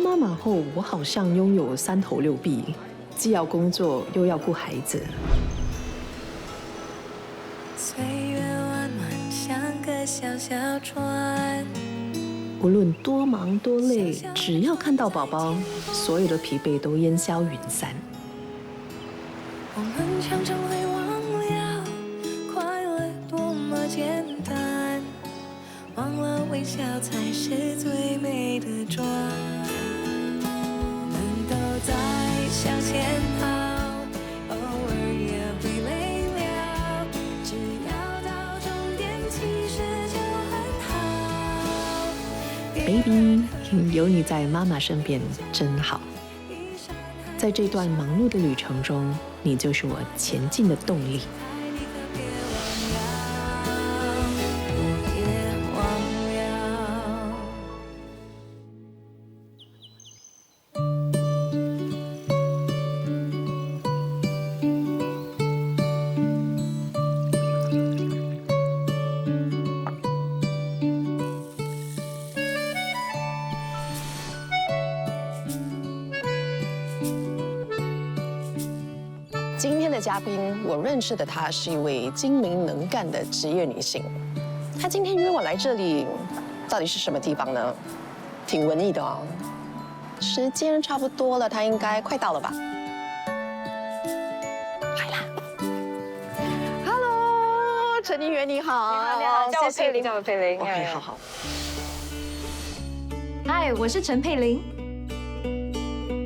当妈妈后，我好像拥有三头六臂，既要工作又要顾孩子。岁月弯弯像个小小船，无论多忙多累，只要看到宝宝，所有的疲惫都烟消云散。我们常常会忘了快乐多么简单，忘了微笑才是最美的妆。我们都在向前跑，偶尔也会累了，只要到终点，其实就很好。 Baby， 有你在妈妈身边真好。在这段忙碌的旅程中，你就是我前进的动力。今天的嘉宾，我认识的她是一位精明能干的职业女性。她今天约我来这里，到底是什么地方呢？挺文艺的哦。时间差不多了，她应该快到了吧？来啦 ！Hello， 陈妮媛你好。你好，叫我佩玲，谢谢叫我佩玲。 OK， 好好。嗨，我是陈佩玲。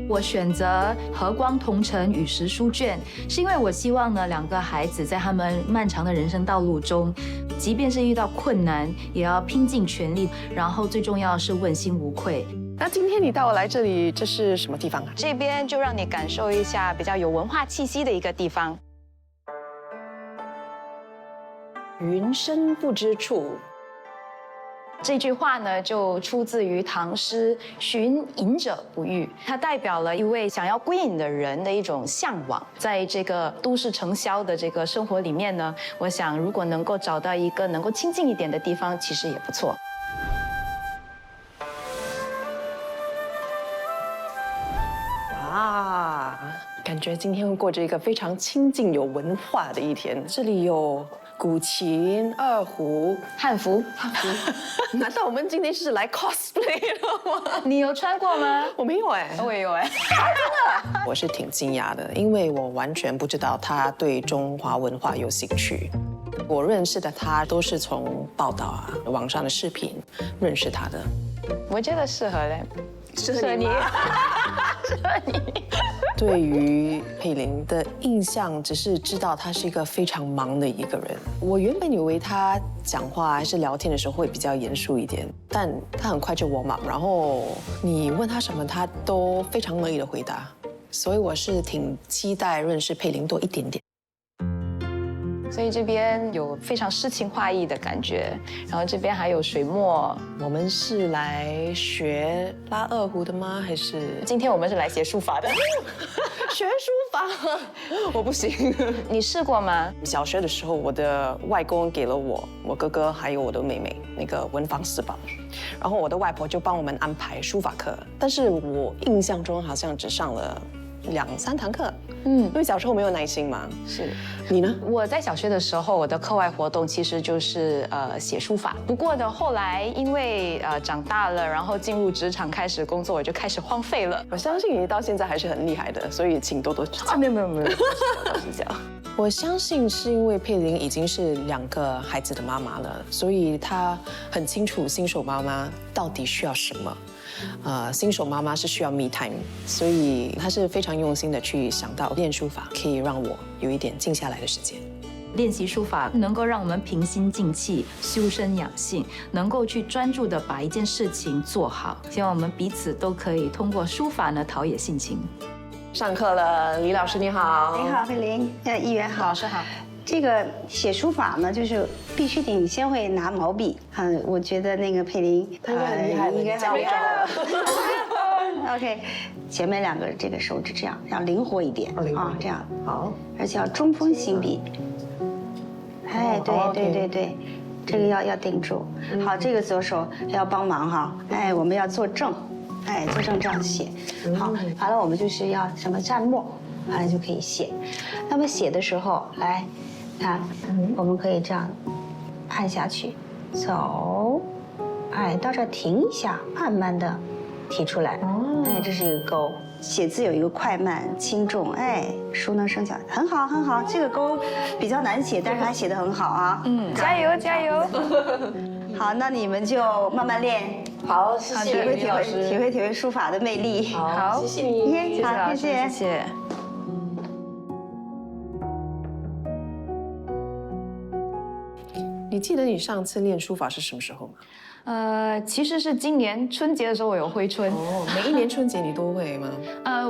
我选择和光同城与时书卷，是因为我希望呢，两个孩子在他们漫长的人生道路中，即便是遇到困难，也要拼尽全力，然后最重要的是问心无愧。那今天你带我来这里，这是什么地方啊？这边就让你感受一下比较有文化气息的一个地方。云深不知处。这句话呢，就出自于唐诗《寻隐者不遇》，它代表了一位想要归隐的人的一种向往。在这个都市尘嚣的这个生活里面呢，我想如果能够找到一个能够亲近一点的地方，其实也不错。哇，感觉今天会过着一个非常亲近、有文化的一天。这里有古琴、二胡、汉服，难道我们今天是来 cosplay 了吗？你有穿过吗？我没有哎，我也有哎。我是挺惊讶的，因为我完全不知道他对中华文化有兴趣。我认识的他都是从报道啊、网上的视频认识他的。我觉得适合嘞，适合你吗？适合你。对于佩玲的印象，只是知道她是一个非常忙的一个人。我原本以为她讲话还是聊天的时候会比较严肃一点，但她很快就warm up，然后你问她什么，她都非常乐意的回答。所以我是挺期待认识佩玲多一点点。所以这边有非常诗情画意的感觉，然后这边还有水墨。我们是来学拉二胡的吗？还是今天我们是来学书法的。学书法？我不行。你试过吗？小学的时候，我的外公给了我哥哥还有我的妹妹那个文房四宝，然后我的外婆就帮我们安排书法课，但是我印象中好像只上了2、3堂课。因为小时候没有耐心嘛。是。你呢？我在小学的时候，我的课外活动其实就是写书法。不过呢，后来因为长大了，然后进入职场开始工作，我就开始荒废了。我相信你到现在还是很厉害的，所以请多多指教。没有，都是这样。我相信是因为佩玲已经是2个孩子的妈妈了，所以她很清楚新手妈妈到底需要什么。新手妈妈是需要 me time， 所以她是非常用心的去想到练书法可以让我有一点静下来的时间。练习书法能够让我们平心静气、修身养性，能够去专注的把一件事情做好。希望我们彼此都可以通过书法呢陶冶性情。上课了，李老师你好。你好，佩玲，议员好，老师好。这个写书法呢，就是必须得你先会拿毛笔。我觉得那个佩玲，她应该很厉害了，应该很厉害了。OK， 前面2个这个手指这样要灵活一点啊，这样好，而且要中锋行笔。哎，对，这个要定住。好，这个左手要帮忙哈。哎，我们要坐正，哎，就这样写。好，完了我们就是要什么蘸墨，完了就可以写。那么写的时候，来，看，我们可以这样按下去，走，哎，到这儿停一下，慢慢的提出来。哎，这是一个勾。写字有一个快慢轻重，哎，熟能生巧，很好很好。这个勾比较难写，但是他写得很好啊。加油加油！好，那你们就慢慢练，好，谢谢体会体会李老师。体会体会书法的魅力。好，谢谢你。谢谢老师，谢谢。你记得你上次练书法是什么时候吗？其实是今年春节的时候我有挥春。哦，每一年春节你都会吗？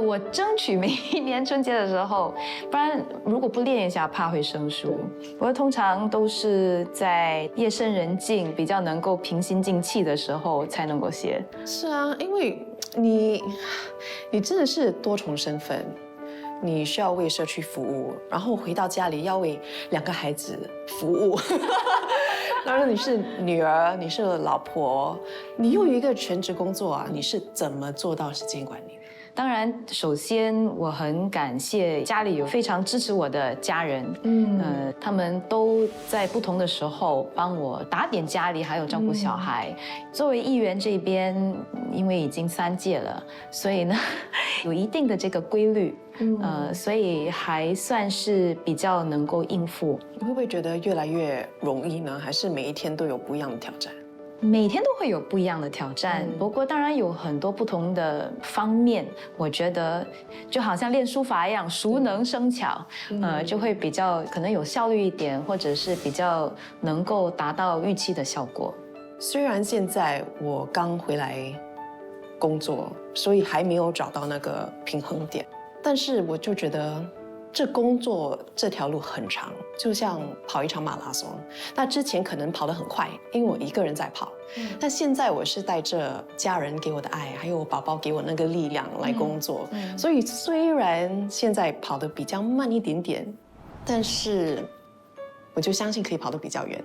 我争取每一年春节的时候，不然如果不练一下，怕会生疏。我通常都是在夜深人静、比较能够平心静气的时候才能够写。是啊，因为你真的是多重身份，你需要为社区服务，然后回到家里要为2个孩子服务。当然你是女儿，你是老婆，你又有一个全职工作啊，你是怎么做到时间管理？当然，首先我很感谢家里有非常支持我的家人，他们都在不同的时候帮我打点家里，还有照顾小孩。作为议员这边，因为已经3届了，所以呢，有一定的这个规律，所以还算是比较能够应付。你会不会觉得越来越容易呢？还是每一天都有不一样的挑战？每天都会有不一样的挑战，不过当然有很多不同的方面。我觉得就好像练书法一样，熟能生巧，就会比较可能有效率一点，或者是比较能够达到预期的效果。虽然现在我刚回来工作，所以还没有找到那个平衡点，但是我就觉得这工作这条路很长，就像跑一场马拉松。那之前可能跑得很快，因为我一个人在跑。但现在我是带着家人给我的爱，还有我宝宝给我那个力量来工作。所以虽然现在跑得比较慢一点点，但是我就相信可以跑得比较远。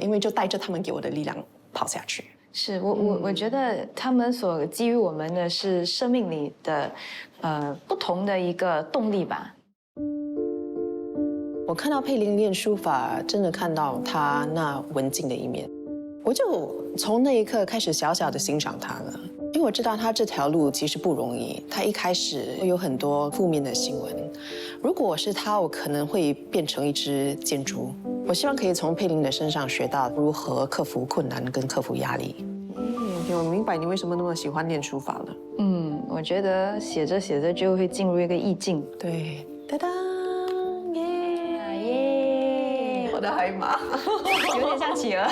因为就带着他们给我的力量跑下去。是我觉得他们所给予我们的是生命里的不同的一个动力吧。我看到佩玲练书法，真的看到她那文静的一面，我就从那一刻开始小小的欣赏她了。因为我知道她这条路其实不容易，她一开始有很多负面的新闻。如果我是她，我可能会变成一只箭猪。我希望可以从佩玲的身上学到如何克服困难跟克服压力。我明白你为什么那么喜欢练书法了。我觉得写着写着就会进入一个意境。对，哒哒。耶！我的海马，有点像企鹅。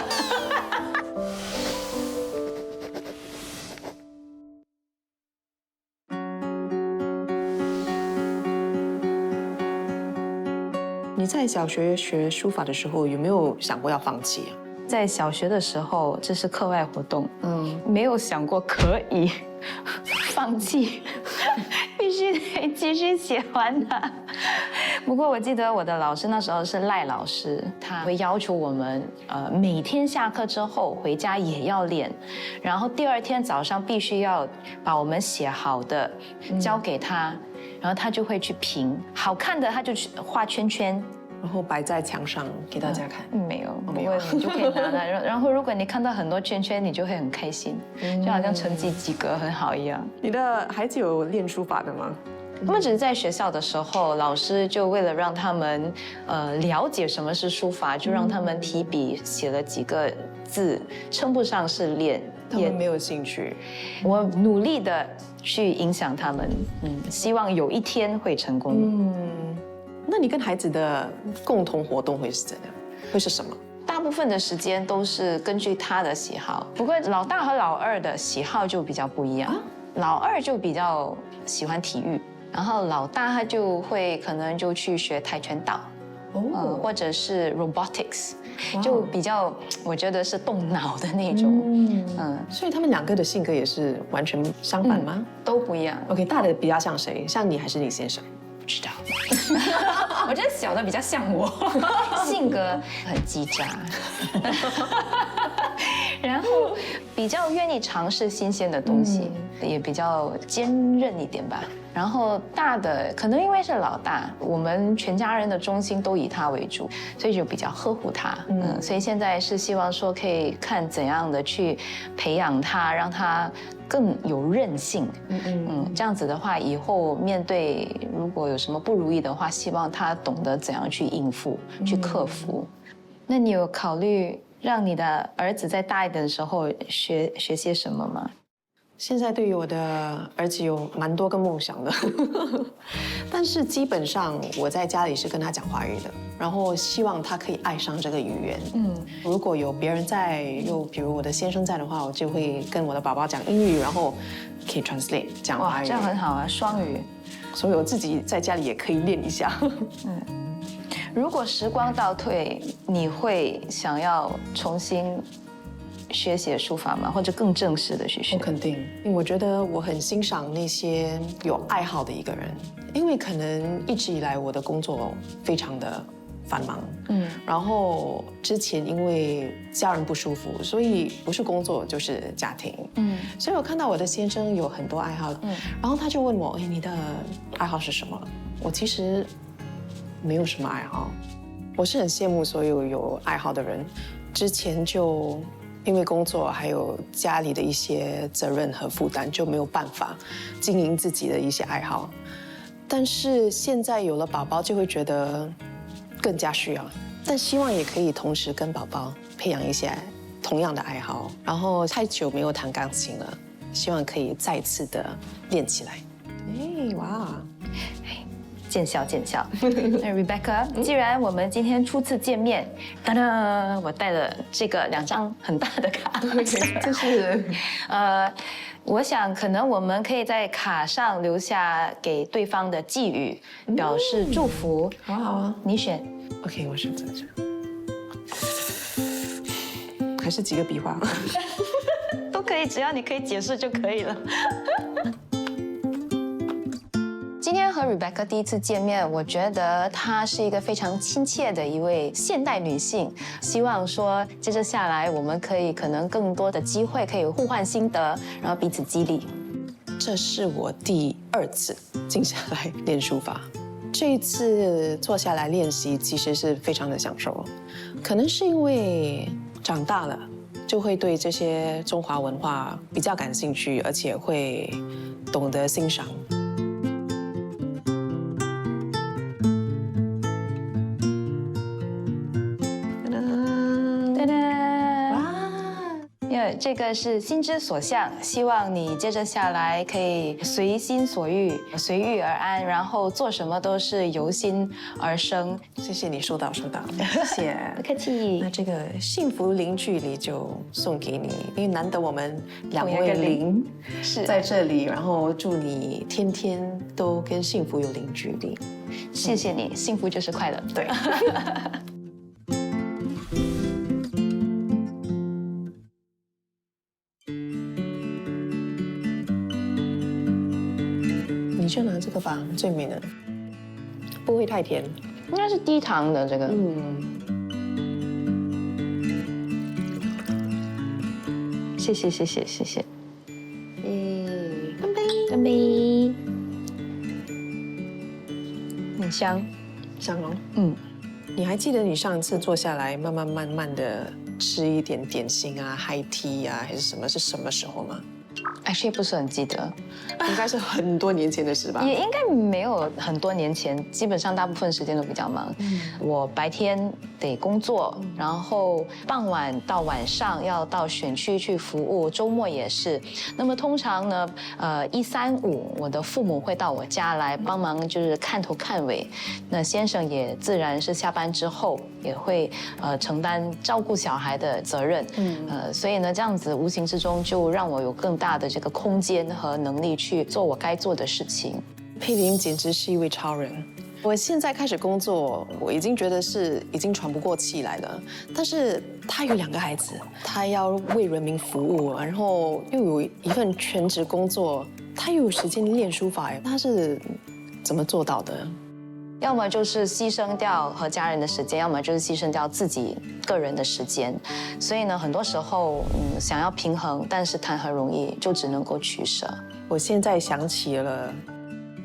你在小学学书法的时候，有没有想过要放弃啊？在小学的时候，这是课外活动，没有想过可以放弃，必须得继续写完它。不过我记得我的老师那时候是赖老师，他会要求我们每天下课之后回家也要练，然后第2天早上必须要把我们写好的交给他，然后他就会去评，好看的他就去画圈圈。然后摆在墙上给大家看。没有，不过你就可以拿它。然后如果你看到很多圈圈，你就会很开心，就好像成绩及格很好一样。你的孩子有练书法的吗？他们只是在学校的时候，老师就为了让他们了解什么是书法，就让他们提笔写了几个字，称不上是练，他们没有兴趣。我努力的去影响他们，希望有一天会成功。那你跟孩子的共同活动会是怎样？会是什么？大部分的时间都是根据他的喜好，不过老大和老二的喜好就比较不一样。老二就比较喜欢体育，然后老大他就会可能就去学跆拳道，或者是 robotics， 就比较我觉得是动脑的那种。所以他们2个的性格也是完全相反吗？都不一样。OK， 大的比较像谁？像你还是你先生？不知道，我觉得小的比较像我，性格很叽喳，然后比较愿意尝试新鲜的东西，也比较坚韧一点吧。然后大的可能因为是老大，我们全家人的中心都以他为主，所以就比较呵护他。所以现在是希望说可以看怎样的去培养他，让他更有韧性。这样子的话，以后面对如果有什么不如意的话，希望他懂得怎样去应付、去克服。那你有考虑让你的儿子在大一点的时候学些什么吗？现在对于我的儿子有蛮多个梦想的，但是基本上我在家里是跟他讲华语的，然后希望他可以爱上这个语言。如果有别人在，又比如我的先生在的话，我就会跟我的宝宝讲英语，然后可以 translate 讲华语。这样很好啊，双语。所以我自己在家里也可以练一下。如果时光倒退，你会想要重新学写书法吗？或者更正式的去学？我肯定，因为我觉得我很欣赏那些有爱好的一个人，因为可能一直以来我的工作非常的繁忙，然后之前因为家人不舒服，所以不是工作就是家庭，所以我看到我的先生有很多爱好，然后他就问我，你的爱好是什么？我其实没有什么爱好，我是很羡慕所有有爱好的人，之前就因为工作还有家里的一些责任和负担，就没有办法经营自己的一些爱好。但是现在有了宝宝，就会觉得更加需要。但希望也可以同时跟宝宝培养一些同样的爱好。然后太久没有弹钢琴了，希望可以再次的练起来。哇！见笑见笑。那 Rebecca， 既然我们今天初次见面，当当，我带了这个2张很大的卡，这是我想可能我们可以在卡上留下给对方的寄语，表示祝福。好啊，你选。OK， 我选这个，还是几个笔画？都可以，只要你可以解释就可以了。今天和 Rebecca 第一次见面，我觉得她是一个非常亲切的一位现代女性。希望说接着下来，我们可能更多的机会可以互换心得，然后彼此激励。这是我第2次静下来练书法，这一次坐下来练习，其实是非常的享受。可能是因为长大了，就会对这些中华文化比较感兴趣，而且会懂得欣赏。这个是心之所向，希望你接着下来可以随心所欲，随遇而安，然后做什么都是由心而生。谢谢你，收到，谢谢。不客气。那这个幸福零距离就送给你，因为难得我们2位零是在这里，然后祝你天天都跟幸福有零距离。谢谢你，幸福就是快乐。对。你就拿这个吧，最美的，不会太甜，应该是低糖的这个。谢谢。干杯！干杯！很香，香哦。你还记得你上次坐下来慢慢的吃一点点心啊、high tea 啊，还是什么？是什么时候吗？Actually 不是很记得，应该是很多年前的事吧？也应该没有很多年前，基本上大部分时间都比较忙。我白天得工作，然后傍晚到晚上要到选区去服务，周末也是。那么通常呢，1、3、5，我的父母会到我家来帮忙，就是看头看尾。那先生也自然是下班之后也会承担照顾小孩的责任。所以呢，这样子无形之中就让我有更大的这个空间和能力去做我该做的事情。佩玲简直是一位超人。我现在开始工作，我已经觉得已经喘不过气来了。但是他有2个孩子，他要为人民服务，然后又有一份全职工作，他又有时间练书法，他是怎么做到的？要么就是牺牲掉和家人的时间，要么就是牺牲掉自己个人的时间。所以呢，很多时候，想要平衡，但是谈何容易，就只能够取舍。我现在想起了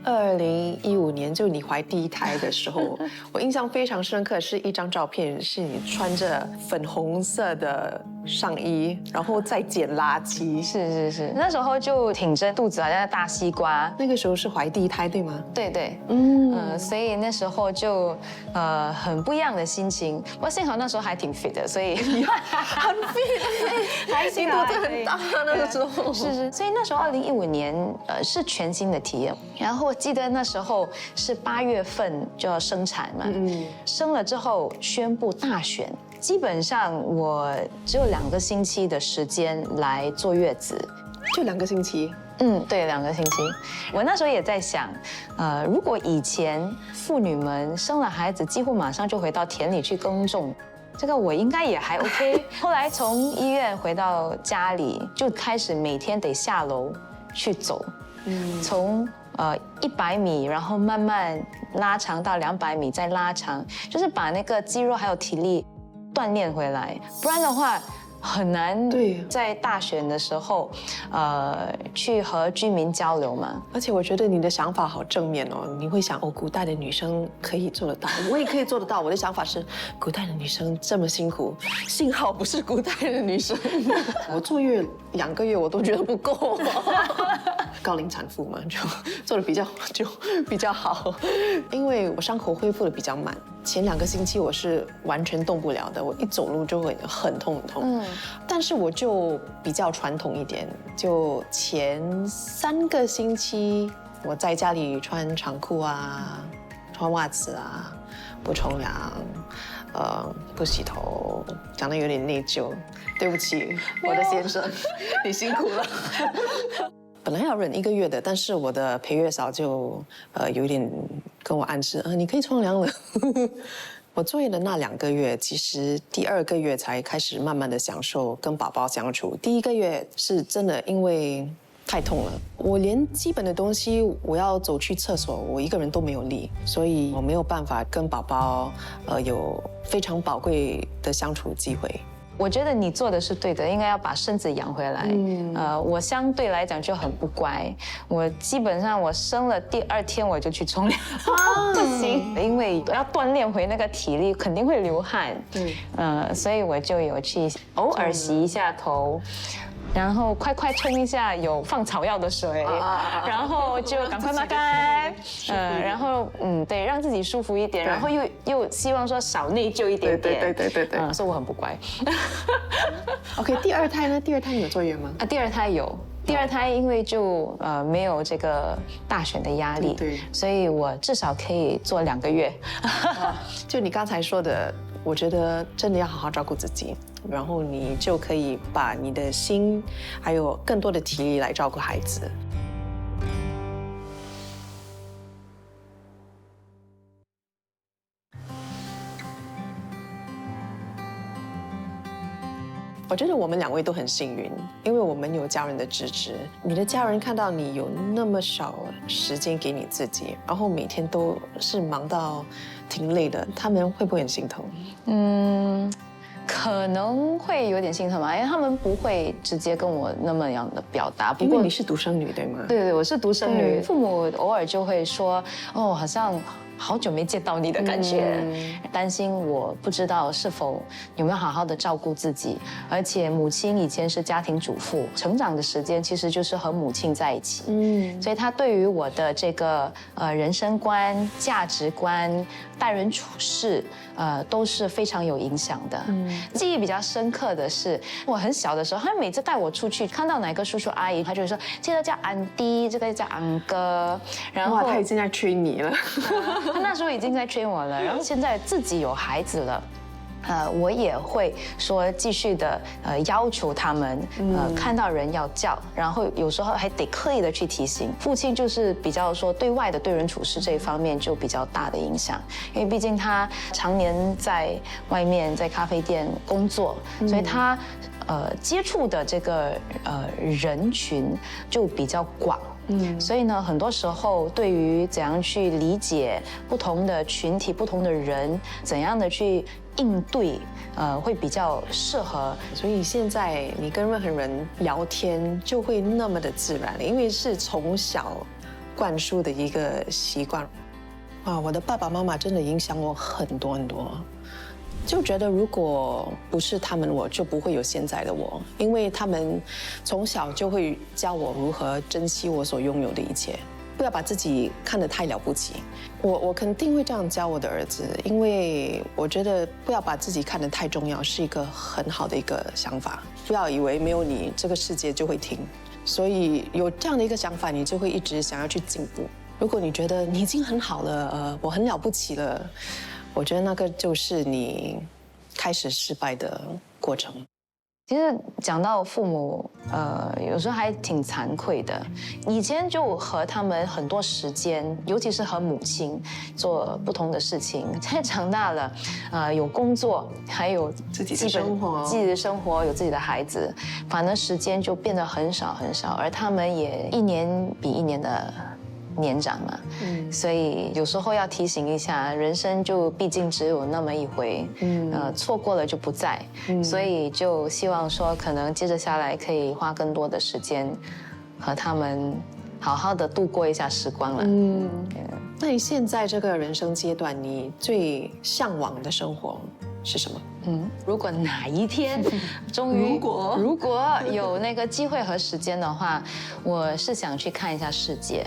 2015年，就你怀第一胎的时候，我印象非常深刻，是一张照片，是你穿着粉红色的上衣，然后在捡垃圾。是，那时候就挺着肚子，好像大西瓜。那个时候是怀第一胎，对吗？对，所以那时候就很不一样的心情。不过幸好那时候还挺 fit 的，所以很 fit， 还行，肚子很大那个时候。是，所以那时候2015年是全新的体验。然后我记得那时候是8月份就要生产嘛，生了之后宣布大选。基本上我只有2个星期的时间来坐月子，就2个星期。对，2个星期。我那时候也在想，如果以前妇女们生了孩子，几乎马上就回到田里去耕种，这个我应该也还 OK。后来从医院回到家里，就开始每天得下楼去走，从100米，然后慢慢拉长到200米，再拉长，就是把那个肌肉还有体力锻炼回来，不然的话很难在大选的时候，去和居民交流嘛。而且我觉得你的想法好正面哦，你会想古代的女生可以做得到，我也可以做得到。我的想法是，古代的女生这么辛苦，幸好不是古代的女生。我坐月2个月我都觉得不够。高龄产妇嘛，就做的比较好，因为我伤口恢复的比较慢。前2个星期我是完全动不了的，我一走路就会很痛。但是我就比较传统一点，就前3个星期我在家里穿长裤啊，穿袜子啊，不冲凉，不洗头，讲得有点内疚，对不起，我的先生，你辛苦了。本来要忍1个月的，但是我的陪月嫂就有一点跟我暗示，你可以冲凉了。我坐月的那2个月，其实第2个月才开始慢慢的享受跟宝宝相处。第1个月是真的因为太痛了，我连基本的东西我要走去厕所，我一个人都没有力，所以我没有办法跟宝宝有非常宝贵的相处机会。我觉得你做的是对的，应该要把身子养回来。我相对来讲就很不乖，我基本上我生了第2天我就去冲凉，不行，因为要锻炼回那个体力，肯定会流汗。所以我就有去偶尔洗一下头。然后快冲一下有放草药的水，然后就赶快抹干，然后对，让自己舒服一点，然后又希望说少内疚一点点，对，所以我很不乖。OK， 第2胎呢？第2胎你有坐月吗？第2胎有。第2胎因为就没有这个大选的压力，所以我至少可以做2个月。就你刚才说的，我觉得真的要好好照顾自己，然后你就可以把你的心还有更多的体力来照顾孩子。我觉得我们2位都很幸运，因为我们有家人的支持。你的家人看到你有那么少时间给你自己，然后每天都是忙到挺累的，他们会不会很心疼？可能会有点心疼吧，因为他们不会直接跟我那么样的表达。不过你是独生女对吗？对，我是独生女，父母偶尔就会说，好像好久没见到你的感觉，担心我不知道是否有没有好好的照顾自己。而且母亲以前是家庭主妇，成长的时间其实就是和母亲在一起，所以她对于我的这个人生观、价值观、待人处事，都是非常有影响的。记忆比较深刻的是，我很小的时候，他每次带我出去，看到哪个叔叔阿姨，他就会说这个叫安迪，这个叫安哥，然后他已经在吹你了。他那时候已经在追我了，然后现在自己有孩子了。我也会说继续的要求他们看到人要叫，然后有时候还得刻意的去提醒。父亲就是比较说对外的对人处事这一方面就比较大的影响，因为毕竟他常年在外面在咖啡店工作，所以他接触的这个人群就比较广。所以呢，很多时候对于怎样去理解不同的群体、不同的人，怎样的去应对，会比较适合。所以现在你跟任何人聊天就会那么的自然，因为是从小灌输的一个习惯。啊，我的爸爸妈妈真的影响我很多很多。就觉得如果不是他们，我就不会有现在的我，因为他们从小就会教我如何珍惜我所拥有的一切，不要把自己看得太了不起。我肯定会这样教我的儿子，因为我觉得不要把自己看得太重要是一个很好的一个想法。不要以为没有你，这个世界就会停。所以有这样的一个想法，你就会一直想要去进步。如果你觉得你已经很好了，我很了不起了。我觉得那个就是你开始失败的过程。其实讲到父母，有时候还挺惭愧的。以前就和他们很多时间，尤其是和母亲做不同的事情。现在长大了，有工作，还有自己的生活，有自己的孩子，反而时间就变得很少很少。而他们也一年比一年的年长嘛，所以有时候要提醒一下，人生就毕竟只有那么一回，错过了就不在，所以就希望说，可能接着下来可以花更多的时间和他们好好的度过一下时光了。那你现在这个人生阶段，你最向往的生活是什么？如果哪一天终于如果有那个机会和时间的话，我是想去看一下世界，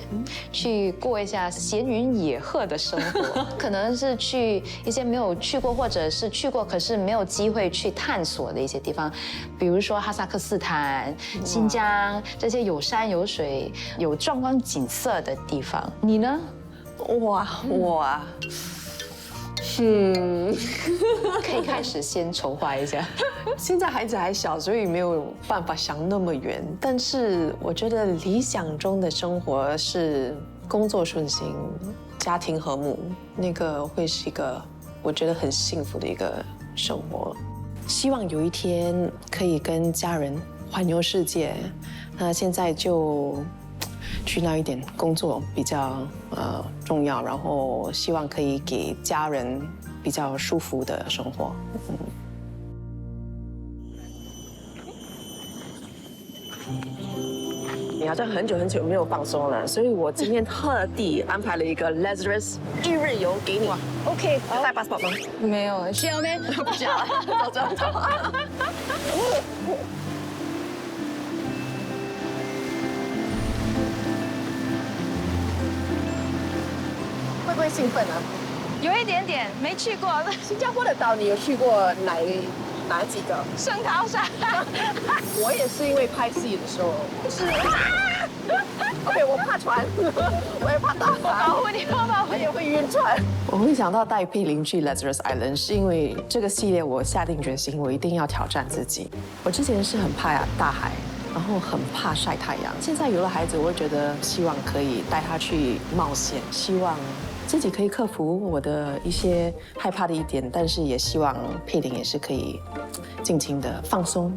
去过一下闲云野鹤的生活，可能是去一些没有去过，或者是去过可是没有机会去探索的一些地方，比如说哈萨克斯坦、新疆这些有山有水、有壮观景色的地方。你呢？我可以开始先筹划一下。现在孩子还小，所以没有办法想那么远。但是我觉得理想中的生活是工作顺心、家庭和睦，那个会是一个我觉得很幸福的一个生活。希望有一天可以跟家人环游世界。那现在就去那一点工作比较重要，然后希望可以给家人比较舒服的生活。你好像很久没有放松了，所以我今天特地安排了一个 Lazarus 一日游给你。OK， 带 passport 吗？没有，需要没？不需要，走。会不会兴奋啊？有一点点，没去过。新加坡的岛你有去过哪几个？圣淘沙。我也是因为拍戏的时候，是。OK， 我怕船，我也怕大船。保护你，我也会晕船。我会想到带佩玲去 Lazarus Island， 是因为这个系列我下定决心，我一定要挑战自己。我之前是很怕大海，然后很怕晒太阳。现在有了孩子，我会觉得希望可以带他去冒险，希望自己可以克服我的一些害怕的一点，但是也希望佩玲也是可以尽情的放松。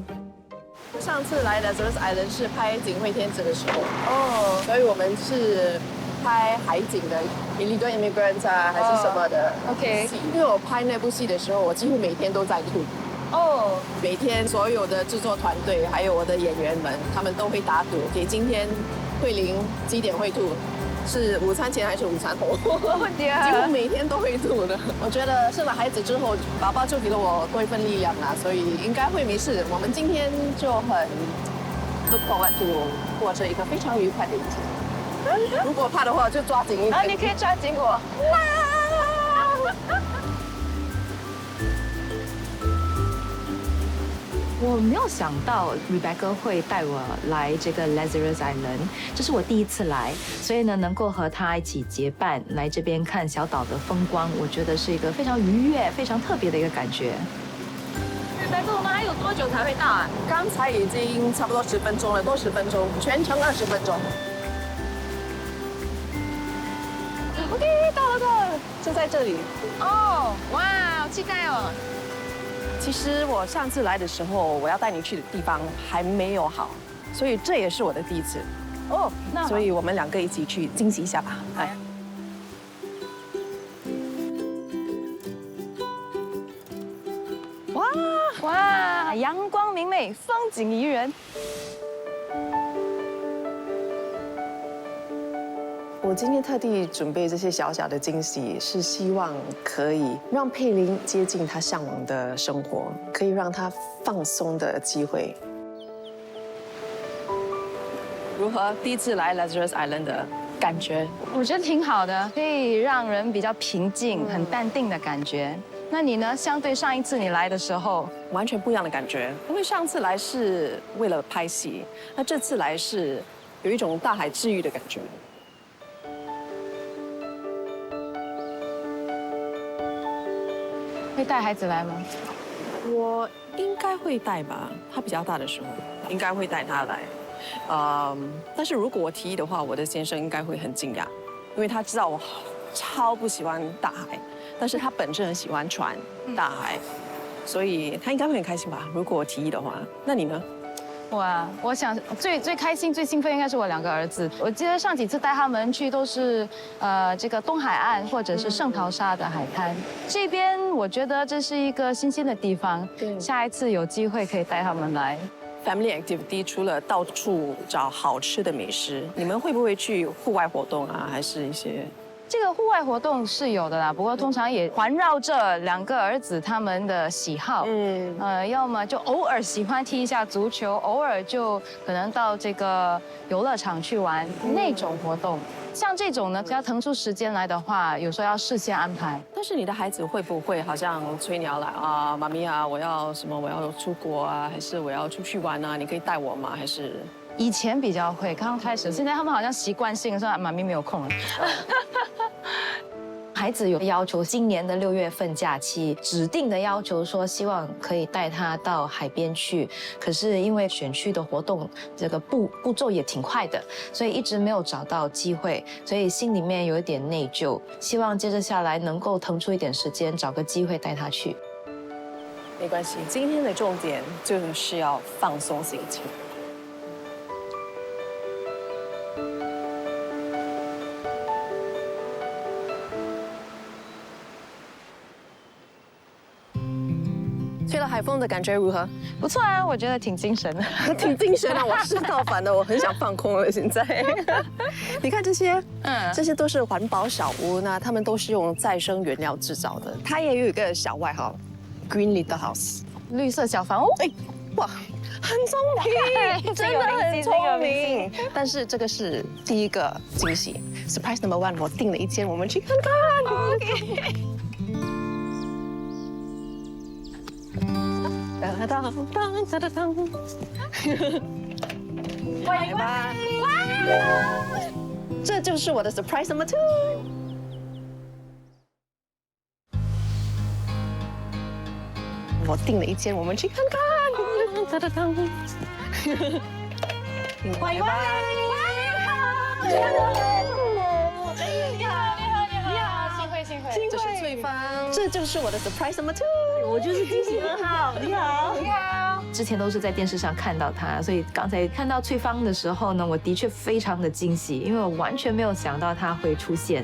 上次来的 Lazarus Island 是拍《警卫天子》的时候，所以我们是拍海景的 illegal immigrants 啊，还是什么的 OK。因为我拍那部戏的时候，我几乎每天都在吐。每天所有的制作团队还有我的演员们，他们都会打赌，给今天慧玲几点会吐。是午餐前还是午餐后？几乎每天都会吐的。我觉得生了孩子之后，宝宝就给了我多一份力量啦，所以应该会没事。我们今天就很 look forward to 过着一个非常愉快的一天。如果怕的话，就抓紧一点。你可以抓紧我。我没有想到 Rebecca 会带我来这个 Lazarus Island， 这是我第一次来，所以呢，能够和她一起结伴来这边看小岛的风光，我觉得是一个非常愉悦、非常特别的一个感觉。Rebecca，我们还有多久才会到啊？刚才已经差不多10分钟了，多10分钟，全程20分钟。OK， 到了，就在这里。哇，好期待哦！其实我上次来的时候，我要带你去的地方还没有好，所以这也是我的第一次。哦，那好所以我们两个一起去惊喜一下吧。来，哇，阳光明媚，风景宜人。我今天特地准备这些小小的惊喜，是希望可以让佩玲接近她向往的生活，可以让她放松的机会。如何？第一次来 Lazarus Island 的感觉？我觉得挺好的，可以让人比较平静、很淡定的感觉。那你呢？相对上一次你来的时候，完全不一样的感觉。因为上次来是为了拍戏，那这次来是有一种大海治愈的感觉。会带孩子来吗？我应该会带吧，他比较大的时候，应该会带他来。但是如果我提议的话，我的先生应该会很惊讶，因为他知道我超不喜欢大海，但是他本身很喜欢船、大海，所以他应该会很开心吧。如果我提议的话，那你呢？哇，我想最开心、最兴奋应该是我2个儿子。我记得上几次带他们去都是这个东海岸或者是圣淘沙的海滩。这边我觉得这是一个新鲜的地方，下一次有机会可以带他们来。Family activity 除了到处找好吃的美食，你们会不会去户外活动啊？还是一些？这个户外活动是有的啦，不过通常也环绕着2个儿子他们的喜好。要么就偶尔喜欢踢一下足球，偶尔就可能到这个游乐场去玩那种活动。像这种呢，只要腾出时间来的话，有时候要事先安排。但是你的孩子会不会好像催你要来啊，妈咪啊，我要什么？我要出国啊，还是我要出去玩啊？你可以带我吗？还是？以前比较会，刚开始，现在他们好像习惯性说妈咪没有空了。孩子有要求，今年的6月份假期指定的要求说，希望可以带他到海边去。可是因为选区的活动这个步骤也挺快的，所以一直没有找到机会，所以心里面有一点内疚。希望接着下来能够腾出一点时间，找个机会带他去。没关系，今天的重点就是要放松心情。吹了海风的感觉如何？不错啊，我觉得挺精神的。挺精神啊！我是倒反的，我很想放空了。现在，你看这些，这些都是环保小屋呢，他们都是用再生原料制造的。它也有一个小外号 ，Green Little House， 绿色小房屋。哎，哇，很聪明，真的很聪明。但是这个是第一个惊喜 ，Surprise Number One， 我订了一间，我们去看看。OK。当当当当当，欢迎吧！这就是我的 surprise number 2。我订了一间，我们去看看。当当当，欢迎吧！这是翠芳，这就是我的 surprise number 2。我就是惊喜2号，你好，你好。之前都是在电视上看到他，所以刚才看到翠芳的时候呢，我的确非常的惊喜，因为我完全没有想到他会出现。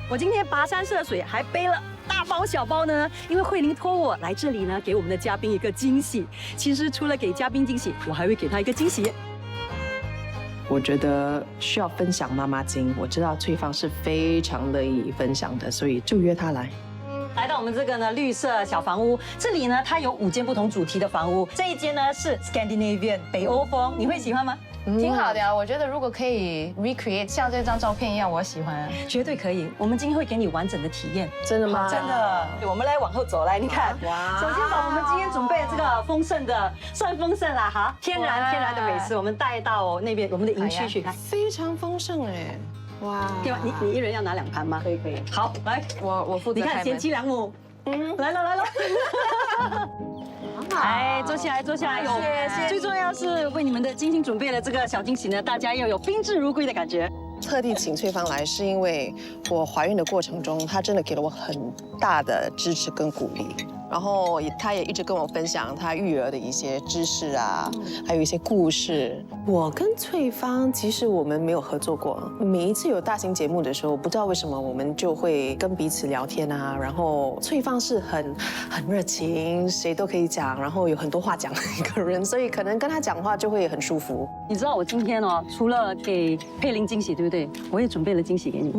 我今天跋山涉水，还背了大包小包呢，因为慧玲托我来这里呢，给我们的嘉宾一个惊喜。其实除了给嘉宾惊喜，我还会给他一个惊喜。我觉得需要分享妈妈经，我知道翠芳是非常乐意分享的，所以就约她来。来到我们这个呢绿色小房屋，这里呢它有5间不同主题的房屋，这一间呢是 Scandinavian 北欧风，你会喜欢吗？挺好的呀，我觉得如果可以 recreate 像这张照片一样，我喜欢。绝对可以，我们今天会给你完整的体验。真的吗？真的。我们来往后走，来，你看，哇！首先把我们今天准备的这个丰盛的，算丰盛啦哈，天然的美食，我们带到那边我们的营区去看。非常丰盛哎，哇！对吧？你一人要拿2盘吗？可以。好，来，我负责你看开门。贤妻良母，来了。来，坐下来，谢谢。最重要是为你们的精心准备了这个小惊喜呢，大家要有宾至如归的感觉。特地请翠芳来，是因为我怀孕的过程中，她真的给了我很大的支持跟鼓励。然后他也一直跟我分享他育儿的一些知识啊，还有一些故事。我跟翠芳其实我们没有合作过，每一次有大型节目的时候，不知道为什么我们就会跟彼此聊天啊。然后翠芳是很热情，谁都可以讲，然后有很多话讲的一个人，所以可能跟他讲话就会很舒服。你知道我今天哦，除了给佩玲惊喜，对不对？我也准备了惊喜给你。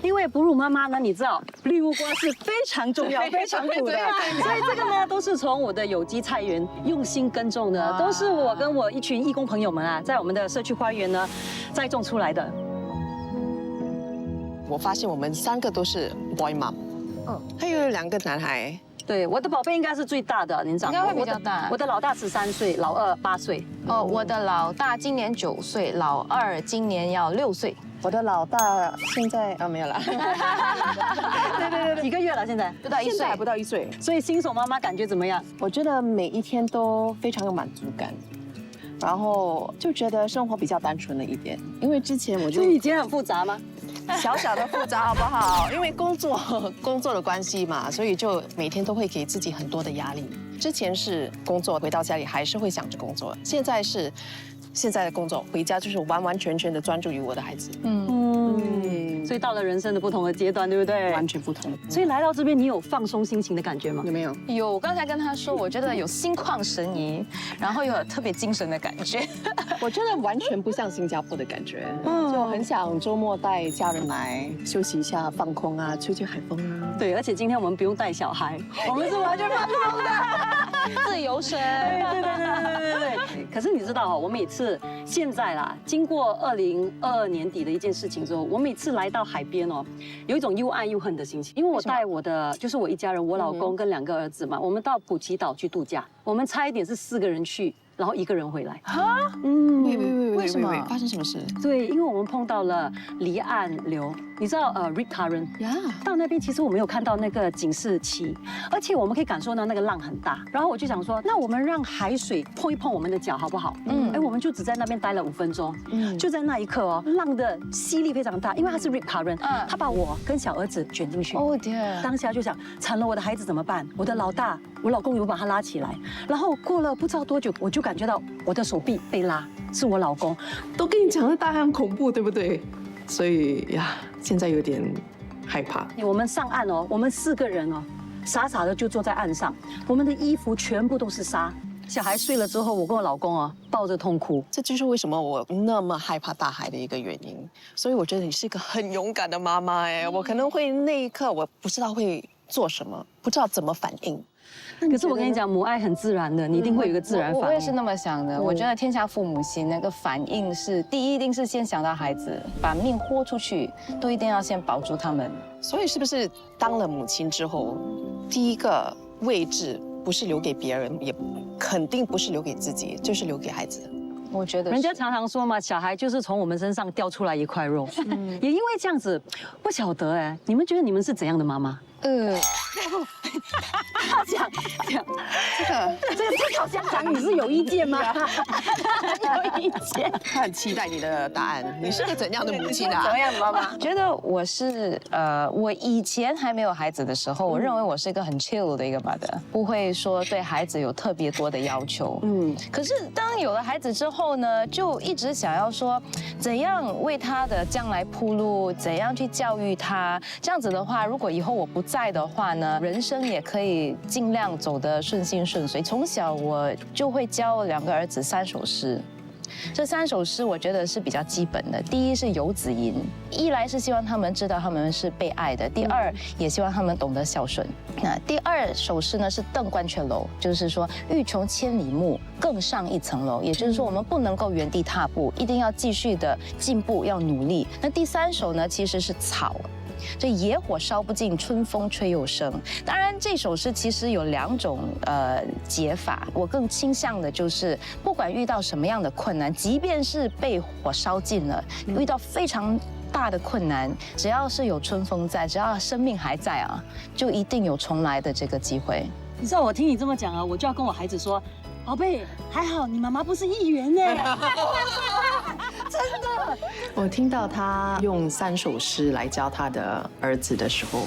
因为哺乳妈妈呢，你知道绿木瓜是非常重要、非常苦的，所以这个呢都是从我的有机菜园用心耕种的，都是我跟我一群义工朋友们啊，在我们的社区花园呢栽种出来的。我发现我们3个都是 boy mom， 还有2个男孩。对，我的宝贝应该是最大的，您知道吗？应该会比较大。我的老大13岁，老二8岁。哦，我的老大今年9岁，老二今年要6岁。我的老大现在没有了，对，几个月了？现在不到1岁，现在还不到1岁。所以新手妈妈感觉怎么样？我觉得每一天都非常有满足感，然后就觉得生活比较单纯了一点。因为之前我就以前很复杂吗？小小的复杂好不好？因为工作的关系嘛，所以就每天都会给自己很多的压力。之前是工作，回到家里还是会想着工作，现在是现在的工作，回家就是完完全全的专注于我的孩子。所以到了人生的不同的阶段，对不对？完全不同。所以来到这边，你有放松心情的感觉吗？有没有？有，刚才跟他说，我觉得有心旷神怡，然后有特别精神的感觉。我觉得完全不像新加坡的感觉，就很想周末带家人来休息一下、放空啊，吹吹海风啊。对，而且今天我们不用带小孩，我们是完全放松的，自由身。对。可是你知道哦，我每次现在啦，经过2022年底的一件事情之后，我每次来到海边哦，有一种又爱又恨的心情，因为我带我的就是我一家人，我老公跟2个儿子嘛，我们到普吉岛去度假，我们差一点是4个人去。然后1个人回来啊？为什么？发生什么事？对，因为我们碰到了离岸流，你知道rip current 呀？到那边其实我没有看到那个警示旗，而且我们可以感受到那个浪很大。然后我就想说，那我们让海水碰一碰我们的脚好不好？我们就只在那边待了5分钟。就在那一刻哦，浪的吸力非常大，因为它是 rip current，它把我跟小儿子卷进去。哦天！当下就想，惨了，我的孩子怎么办？我的老大，我老公有把他拉起来，然后过了不知道多久，我就感觉到我的手臂被拉，是我老公。都跟你讲了，大海很恐怖，对不对？所以呀，现在有点害怕。我们上岸哦，我们4个人哦，傻傻的就坐在岸上，我们的衣服全部都是沙。小孩睡了之后，我跟我老公啊抱着痛哭。这就是为什么我那么害怕大海的一个原因。所以我觉得你是一个很勇敢的妈妈哎，我可能会那一刻我不知道会做什么，不知道怎么反应。可是我跟你讲，母爱很自然的，你一定会有一个自然反应。我也是那么想的。我觉得天下父母心，那个反应是第一，一定是先想到孩子，把命豁出去，都一定要先保住他们。所以是不是当了母亲之后，第一个位置不是留给别人，也肯定不是留给自己，就是留给孩子？我觉得人家常常说嘛，小孩就是从我们身上掉出来一块肉。也因为这样子，不晓得哎，你们觉得你们是怎样的妈妈？讲这个好像讲你是有意见吗？有意见。他很期待你的答案。你是个怎样的母亲啊？怎么样的妈妈？觉得我是我以前还没有孩子的时候，我认为我是一个很 chill 的一个mother，不会说对孩子有特别多的要求。可是当有了孩子之后呢，就一直想要说怎样为他的将来铺路，怎样去教育他。这样子的话，如果以后我不在的话呢，人生也可以尽量走得顺心顺遂。从小我就会教2个儿子3首诗。这3首诗我觉得是比较基本的。第一是游子吟，一来是希望他们知道他们是被爱的，第二也希望他们懂得孝顺。那第2首诗呢是登鹳雀楼，就是说欲穷千里目，更上一层楼。也就是说我们不能够原地踏步，一定要继续的进步，要努力。那第3首呢其实是草。这野火烧不尽，春风吹又生。当然，这首诗其实有2种解法。我更倾向的就是，不管遇到什么样的困难，即便是被火烧尽了，遇到非常大的困难，只要是有春风在，只要生命还在啊，就一定有重来的这个机会。你知道我听你这么讲啊，我就要跟我孩子说，宝贝，还好你妈妈不是议员呢。这我听到他用3首诗来教他的儿子的时候，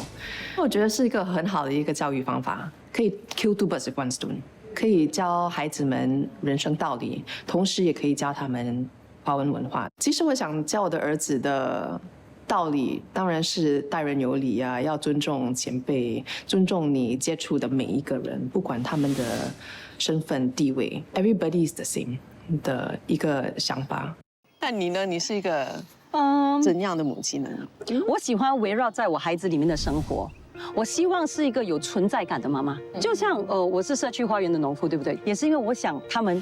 我觉得是一个很好的一个教育方法，可以 kill two birds with one stone， 可以教孩子们人生道理，同时也可以教他们华文文化。其实我想教我的儿子的道理，当然是待人有礼啊，要尊重前辈，尊重你接触的每一个人，不管他们的身份地位 ，everybody is the same 的一个想法。那你呢？你是一个怎样的母亲呢？我喜欢围绕在我孩子里面的生活。我希望是一个有存在感的妈妈，就像我是社区花园的农夫，对不对？也是因为我想他们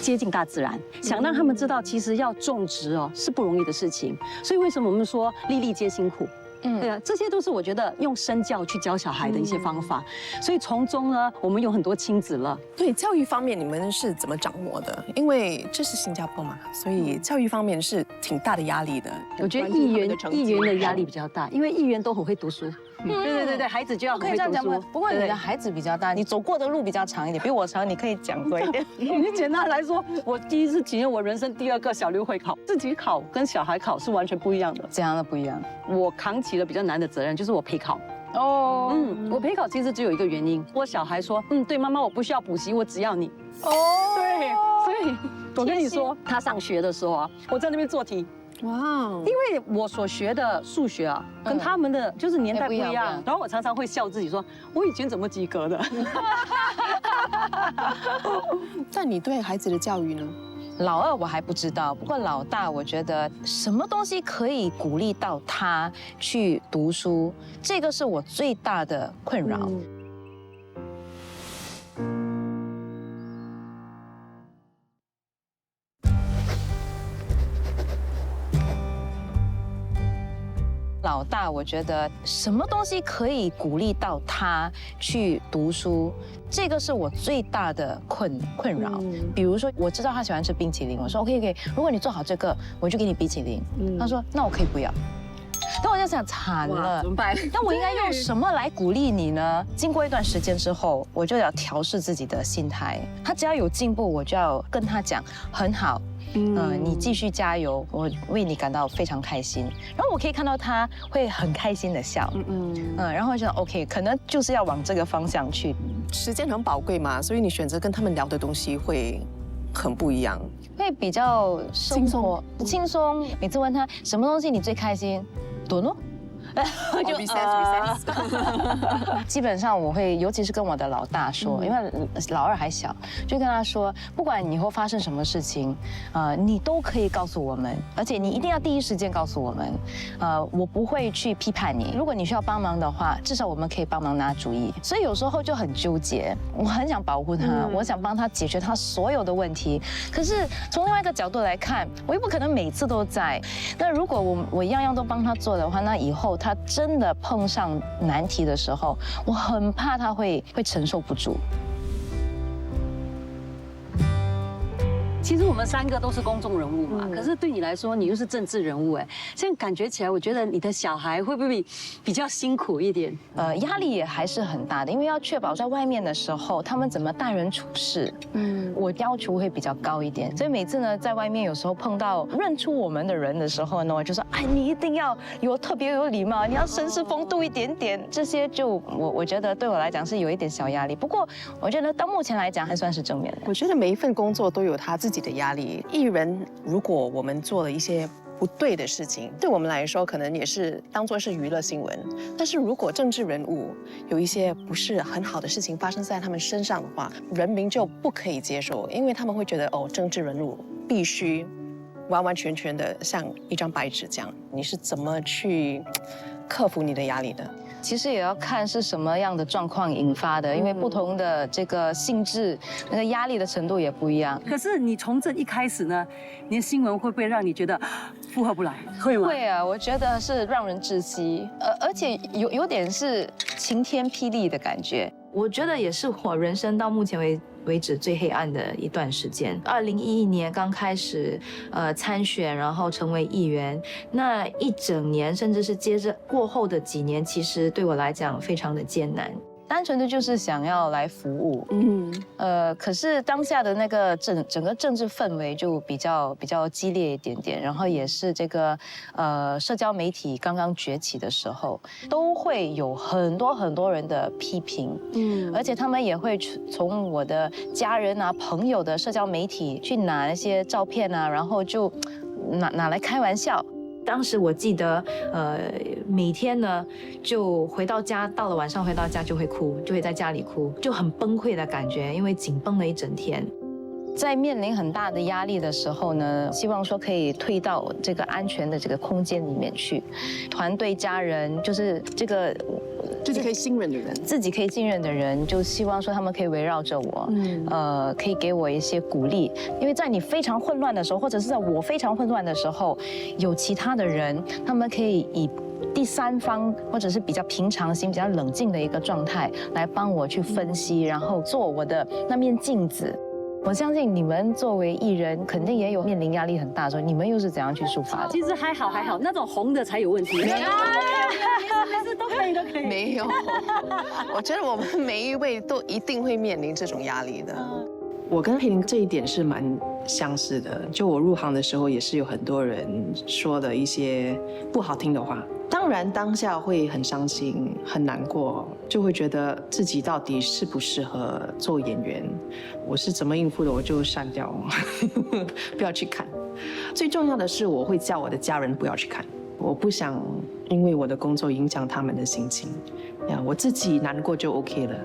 接近大自然，想让他们知道，其实要种植是不容易的事情。所以为什么我们说粒粒皆辛苦？对啊，这些都是我觉得用身教去教小孩的一些方法。所以从中呢，我们有很多亲子了。对教育方面，你们是怎么掌握的？因为这是新加坡嘛，所以教育方面是挺大的压力的。我觉得议员的压力比较大，因为议员都很会读书。对，孩子就要很会读书。不过你的孩子比较大，你走过的路比较长一点，比我长，你可以讲多一点。你简单来说，我第一次体验我人生第2个小6会考，自己考跟小孩考是完全不一样的。怎样的不一样？我扛起了比较难的责任，就是我陪考。哦，我陪考其实只有一个原因，我小孩说，对，妈妈我不需要补习，我只要你。哦，对，所以我跟你说，他上学的时候啊，我在那边做题。哇，因为我所学的数学啊，跟他们的就是年代不一样，然后我常常会笑自己说，我以前怎么及格的？但你对孩子的教育呢？老2我还不知道，不过老大我觉得什么东西可以鼓励到他去读书，这个是我最大的困扰。老大，我觉得什么东西可以鼓励到他去读书，这个是我最大的困扰。比如说，我知道他喜欢吃冰淇淋，我说 OK， 如果你做好这个，我就给你冰淇淋。他说那我可以不要。但我就想惨了，怎么办？那我应该用什么来鼓励你呢？经过一段时间之后，我就要调试自己的心态。他只要有进步，我就要跟他讲很好。你继续加油，我为你感到非常开心。然后我可以看到他会很开心的笑，然后就 OK， 可能就是要往这个方向去。时间很宝贵嘛，所以你选择跟他们聊的东西会很不一样，会比较轻松。每次问他什么东西你最开心，多诺。就 recess 基本上我会，尤其是跟我的老大说，因为老2还小，就跟他说，不管以后发生什么事情，你都可以告诉我们，而且你一定要第一时间告诉我们，我不会去批判你。如果你需要帮忙的话，至少我们可以帮忙拿主意。所以有时候就很纠结，我很想保护他，我想帮他解决他所有的问题，可是从另外一个角度来看，我又不可能每次都在。那如果我样样都帮他做的话，那以后他真的碰上难题的时候，我很怕他会承受不住。其实我们3个都是公众人物嘛，可是对你来说，你又是政治人物哎，这样感觉起来，我觉得你的小孩会不会比较辛苦一点？压力也还是很大的，因为要确保在外面的时候，他们怎么待人处事，我要求会比较高一点。所以每次呢，在外面有时候碰到认出我们的人的时候呢，我就说，哎，你一定要特别有礼貌，你要绅士风度一点点。这些就我觉得对我来讲是有一点小压力，不过我觉得到目前来讲还算是正面的。我觉得每一份工作都有他自己的压力。艺人如果我们做了一些不对的事情，对我们来说可能也是当作是娱乐新闻。但是如果政治人物有一些不是很好的事情发生在他们身上的话，人民就不可以接受，因为他们会觉得政治人物必须完完全全的像一张白纸这样。你是怎么去克服你的压力的？其实也要看是什么样的状况引发的，因为不同的这个性质，那个压力的程度也不一样。可是你从这一开始呢，你的新闻会不会让你觉得负荷不来？会吗？会啊，我觉得是让人窒息，而且有点是晴天霹雳的感觉。我觉得也是我人生到目前为止最黑暗的一段时间。2011年刚开始参选，然后成为议员，那一整年甚至是接着过后的几年，其实对我来讲非常的艰难。单纯的就是想要来服务。可是当下的那个整个政治氛围就比较激烈一点点，然后也是这个社交媒体刚刚崛起的时候，都会有很多人的批评。而且他们也会从我的家人啊、朋友的社交媒体去拿那些照片啊，然后就拿来开玩笑。当时我记得，每天呢就回到家，到了晚上回到家就会哭，就会在家里哭，就很崩溃的感觉，因为紧绷了一整天。在面临很大的压力的时候呢，希望说可以退到这个安全的这个空间里面去，团队、家人，就是这个自己可以信任的人，自己可以信任的人，就希望说他们可以围绕着我，可以给我一些鼓励。因为在你非常混乱的时候，或者是在我非常混乱的时候，有其他的人，他们可以以第三方或者是比较平常心、比较冷静的一个状态来帮我去分析，然后做我的那面镜子。我相信你们作为艺人，肯定也有面临压力很大的时候，你们又是怎样去抒发的？其实还好，那种红的才有问题。没事，都可以。没有，我觉得我们每一位都一定会面临这种压力的。我跟佩玲这一点是蛮相似的，就我入行的时候也是有很多人说的一些不好听的话。当然当下会很伤心、很难过，就会觉得自己到底适不适合做演员。我是怎么应付的，我就删掉，不要去看。最重要的是，我会叫我的家人不要去看，我不想因为我的工作影响他们的心情。我自己难过就 OK 了。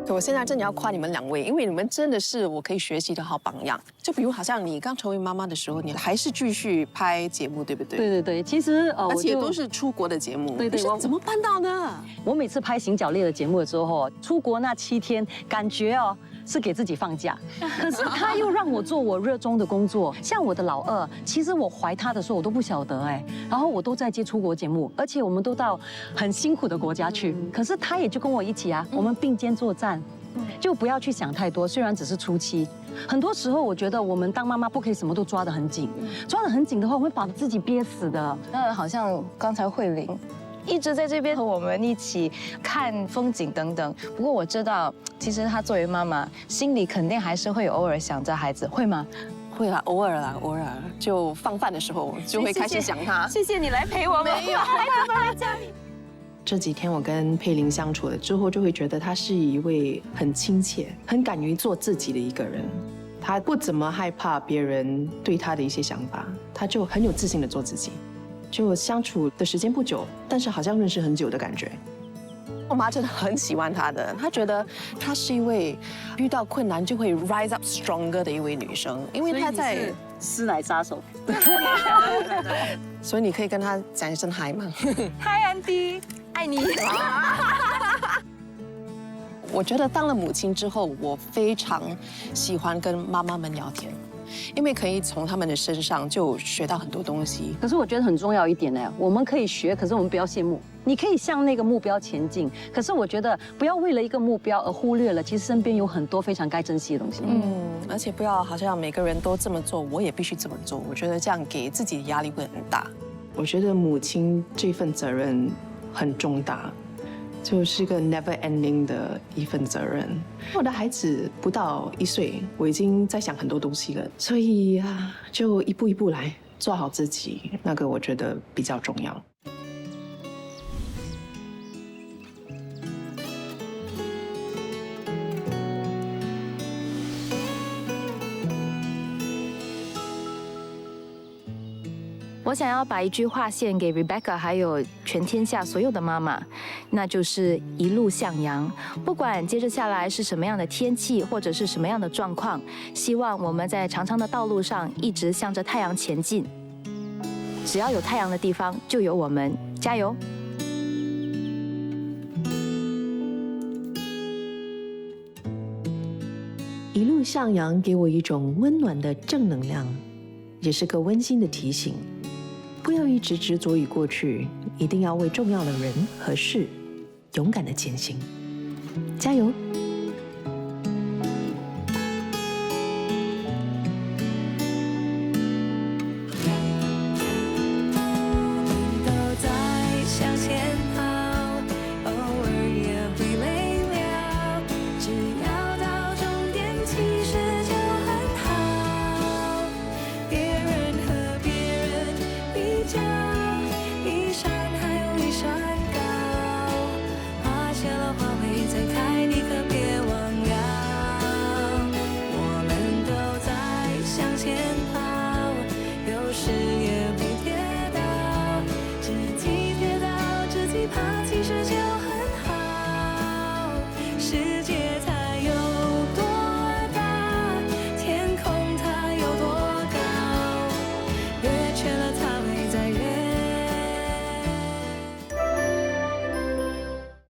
我现在真的要夸你们2位，因为你们真的是我可以学习的好榜样。就比如好像你刚成为妈妈的时候，你还是继续拍节目，对不对？对，其实而且都是出国的节目。对，我怎么办到的？我每次拍行脚猎的节目的时候，出国那7天，感觉是给自己放假，可是他又让我做我热衷的工作。像我的老二，其实我怀他的时候我都不晓得然后我都在接出国节目，而且我们都到很辛苦的国家去，可是他也就跟我一起我们并肩作战，就不要去想太多。虽然只是初期，很多时候我觉得我们当妈妈不可以什么都抓得很紧，抓得很紧的话，我会把自己憋死的。好像刚才慧玲一直在这边和我们一起看风景等等。不过我知道，其实她作为妈妈，心里肯定还是会偶尔想着孩子，会吗？会啦，偶尔就放饭的时候就会开始想他。谢谢你来陪我们。没有，孩子们来家里。这几天我跟佩玲相处了之后，就会觉得她是一位很亲切、很敢于做自己的一个人。她不怎么害怕别人对她的一些想法，她就很有自信的做自己。就相处的时间不久，但是好像认识很久的感觉。我妈真的很喜欢她的，她觉得她是一位遇到困难就会 rise up stronger 的一位女生，因为她在师奶杀手。所以你可以跟她讲一声嗨吗？嗨，安迪，爱你。我觉得当了母亲之后，我非常喜欢跟妈妈们聊天。因为可以从他们的身上就学到很多东西。可是我觉得很重要一点我们可以学，可是我们不要羡慕。你可以向那个目标前进，可是我觉得不要为了一个目标而忽略了，其实身边有很多非常该珍惜的东西。而且不要好像每个人都这么做，我也必须这么做。我觉得这样给自己的压力会很大。我觉得母亲这份责任很重大。就是个 never ending 的一份责任。我的孩子不到1岁，我已经在想很多东西了，所以就一步一步来，做好自己，那个我觉得比较重要。我想要把一句话献给 Rebecca， 还有全天下所有的妈妈，那就是一路向阳。不管接着下来是什么样的天气，或者是什么样的状况，希望我们在长长的道路上一直向着太阳前进。只要有太阳的地方，就有我们，加油！一路向阳给我一种温暖的正能量，也是个温馨的提醒。不要一直执着于过去，一定要为重要的人和事勇敢地前行。加油！